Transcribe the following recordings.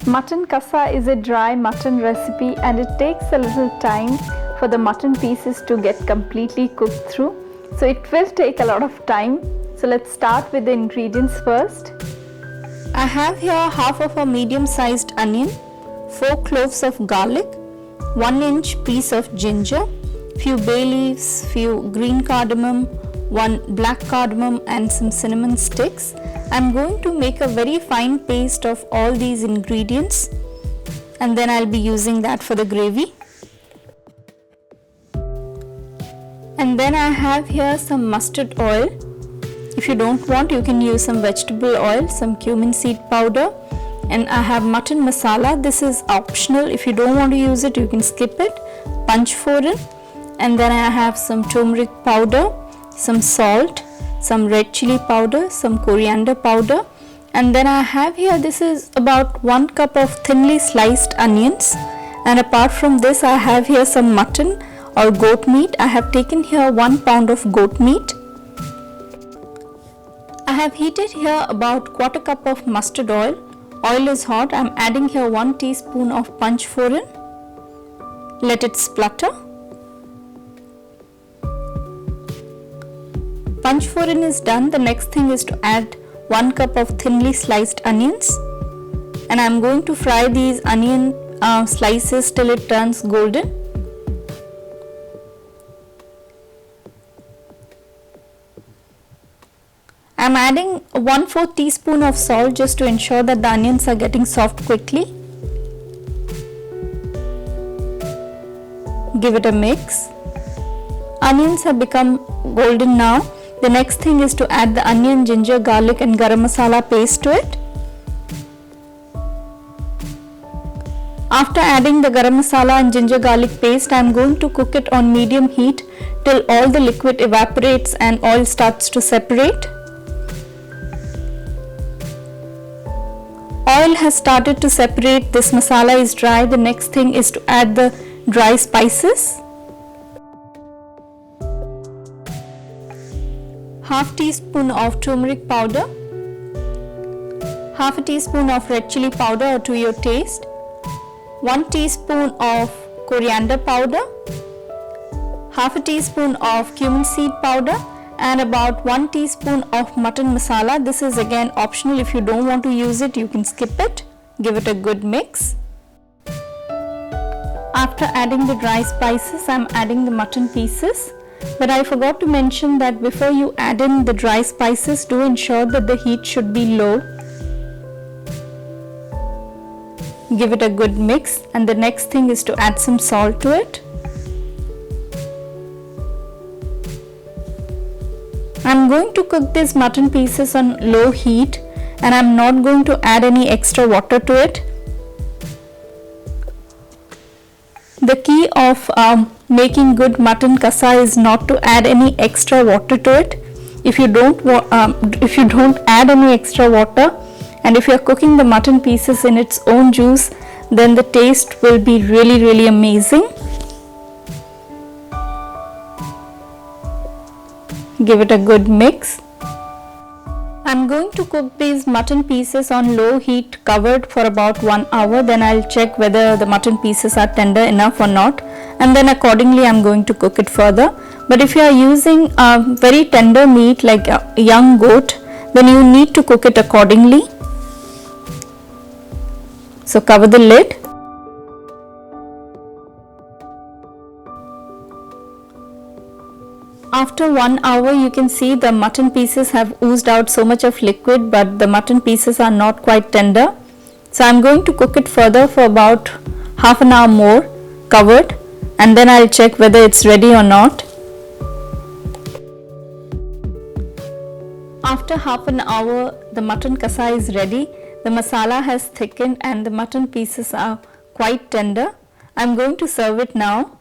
Mutton Kasa is a dry mutton recipe and it takes a little time for the mutton pieces to get completely cooked through. So it will take a lot of time. So let's start with the ingredients first. I have here half of a medium sized onion, 4 cloves of garlic, 1 inch piece of ginger, few bay leaves, few green cardamom, 1 black cardamom and some cinnamon sticks. I'm going to make a very fine paste of all these ingredients and then I'll be using that for the gravy. And then I have here some mustard oil. If you don't want, you can use some vegetable oil, some cumin seed powder, and I have mutton masala. This is optional. If you don't want to use it, you can skip it. Panchforan, and then I have some turmeric powder, some salt, some red chili powder, some coriander powder, and then I have here, this is about 1 cup of thinly sliced onions, and apart from this I have here some mutton or goat meat. I have taken here 1 pound of goat meat. I have heated here about 1/4 cup of mustard oil. Oil is hot. I am adding here 1 teaspoon of panchforan. Let it splutter. Panchforan is done. The next thing is to add 1 cup of thinly sliced onions, and I am going to fry these onion slices till it turns golden. I am adding 1/4 teaspoon of salt just to ensure that the onions are getting soft quickly. Give it a mix. Onions have become golden now. The next thing is to add the onion, ginger, garlic and garam masala paste to it. After adding the garam masala and ginger garlic paste, I am going to cook it on medium heat till all the liquid evaporates and oil starts to separate. Oil has started to separate. This masala is dry. The next thing is to add the dry spices. Half teaspoon of turmeric powder, half a teaspoon of red chili powder to your taste, 1 teaspoon of coriander powder, half a teaspoon of cumin seed powder, and about 1 teaspoon of mutton masala. This is again optional. If you don't want to use it, you can skip it. Give it a good mix. After adding the dry spices, I am adding the mutton pieces. But I forgot to mention that before you add in the dry spices, do ensure that the heat should be low. Give it a good mix, and the next thing is to add some salt to it. I am going to cook these mutton pieces on low heat, and I am not going to add any extra water to it. The key of making good mutton kasa is not to add any extra water to it. If you don't add any extra water, and if you are cooking the mutton pieces in its own juice, then the taste will be really amazing. Give it a good mix. I'm going to cook these mutton pieces on low heat covered for about 1 hour. Then I'll check whether the mutton pieces are tender enough or not, and then accordingly I'm going to cook it further. But if you are using very tender meat like a young goat, then you need to cook it accordingly. So cover the lid. After 1 hour, you can see the mutton pieces have oozed out so much of liquid, but the mutton pieces are not quite tender. So I'm going to cook it further for about half an hour more covered, and then I'll check whether it's ready or not. After half an hour, the mutton kasa is ready. The masala has thickened and the mutton pieces are quite tender. I'm going to serve it now.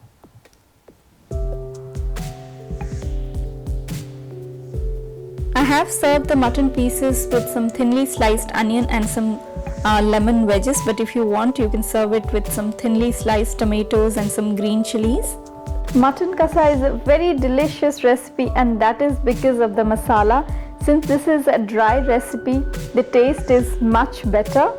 I have served the mutton pieces with some thinly sliced onion and some lemon wedges, but if you want, you can serve it with some thinly sliced tomatoes and some green chilies. Mutton kasa is a very delicious recipe, and that is because of the masala. Since this is a dry recipe, the taste is much better.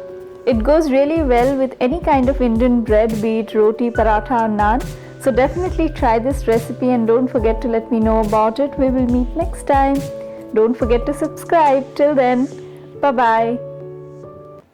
It goes really well with any kind of Indian bread, be it roti, paratha or naan. So definitely try this recipe and don't forget to let me know about it. We will meet next time. Don't forget to subscribe. Till then, bye bye.